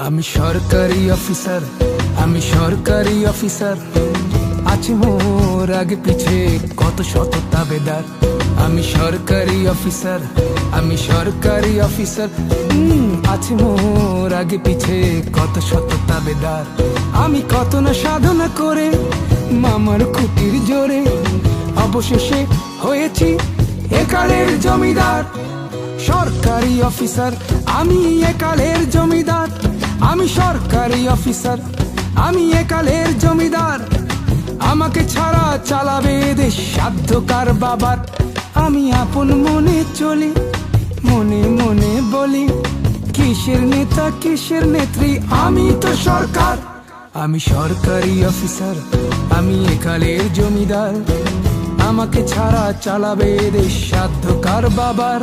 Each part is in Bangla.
আমি সরকারি অফিসার, আমি সরকারি অফিসার, আছে মোর আগে পিছে কত শত তাবেদার। আমি সরকারি অফিসার, আমি সরকারি অফিসার, আছে মোর আগে পিছে কত শত তাবেদার। আমি কত না সাধনা করে মামার খুঁটির জোরে অবশেষে হয়েছি একালের জমিদার। সরকারি অফিসার, আমি একালের জমিদার। আমি সরকারি অফিসার, আমি একালের জমিদার। আমাকে ছাড়া চালাবে দেশ সাধ্য কার বাবার। আমি আপন মনে চলি, মনে মনে বলি, কিসের নেতা কিসের নেত্রী, আমি তো সরকার। আমি সরকারি অফিসার, আমি একালের জমিদার। আমাকে ছাড়া চালাবে দেশ সাধ্য কার বাবার।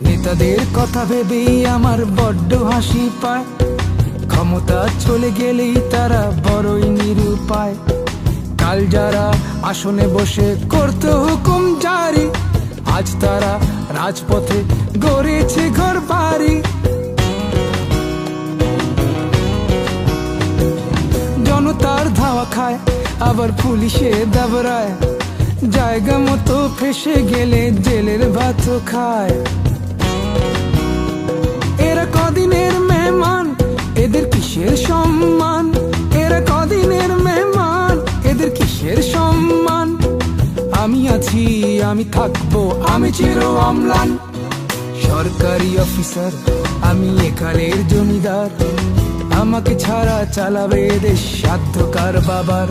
নেতাদের কথা ভেবেই আমার বড্ড হাসি পায়। ক্ষমতা চলে গেলেই তারা বড়ই নিরুপায়। কাল যারা আসনে বসে করত হুকুম জারি, আজ তারা রাজপথে গড়েছে ঘর বাড়ি। জনতার ধাওয়া খায়, আবার পুলিশে দাবরায়। জায়গা মতো ফেসে গেলে জেলের ভাত খায়। এরা কদিনের মেহমান, এদের কিসের সম্মান? এরা কদিনের মেহমান, এদের কিসের সম্মান? আমি আছি, আমি থাকবো, আমি চির অম্লান। সরকারি অফিসার, আমি একালের জমিদার। আমাকে ছাড়া চালাবে দেশ সাধ্য কার বাবার।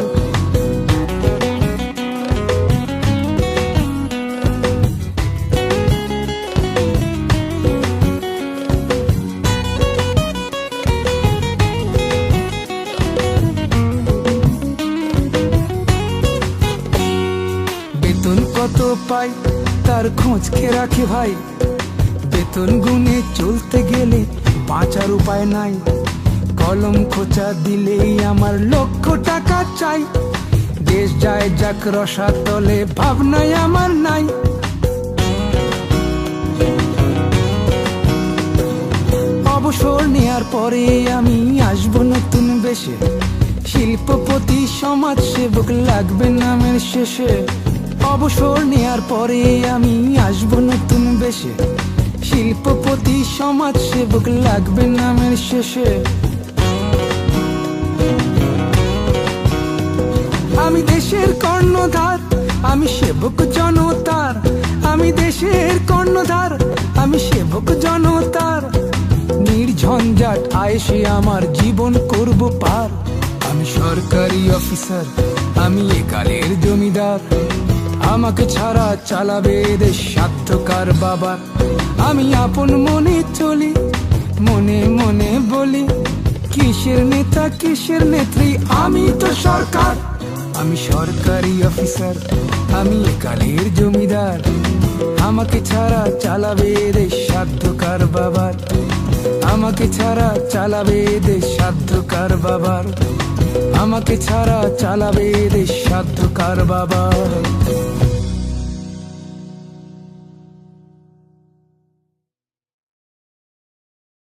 বেতন কত পাই তার খোঁজ কে রাখে ভাই? বেতন গুনে চলতে গেলে বাঁচার উপায় নাই। কলম খোঁচা দিলেই আমার লক্ষ টাকা চাই। দেশ যায় যাক রসাতলে, ভাবনায় আমার নাই। অবসর নেয়ার পরে আমি আসবো নতুন বেশে। শিল্পপতি সমাজ সেবক লাগবে নামের শেষে। অবসর নেয়ার পরে আমি আসবো নতুন বেশে। শিল্পপতি সমাজ সেবক লাগবে নামের শেষে। আমি দেশের কর্ণধার, আমি সেবক জনতার। আমি দেশের কর্ণধার, আমি সেবক জনতার। নির্ঝঞ্ঝাট আয়েসে আমার জীবন করব পার। আমি সরকারি অফিসার, আমি একালের জমিদার। আমাকে ছাড়া চালাবে দেশ সাধ্য কার বাবার। আমি আপন মনে চলি, মনে মনে বলি, কিসের নেতা কিসের নেত্রী, আমি তো সরকার। আমি সরকারি অফিসার, আমি একালের জমিদার। আমাকে ছাড়া চালাবে দেশ সাধ্য কার বাবার। আমাকে ছাড়া চালাবে দেশ সাধ্য কার বাবার। আমাকে ছাড়া চালাবে দেশ সাধ্য কার বাবার।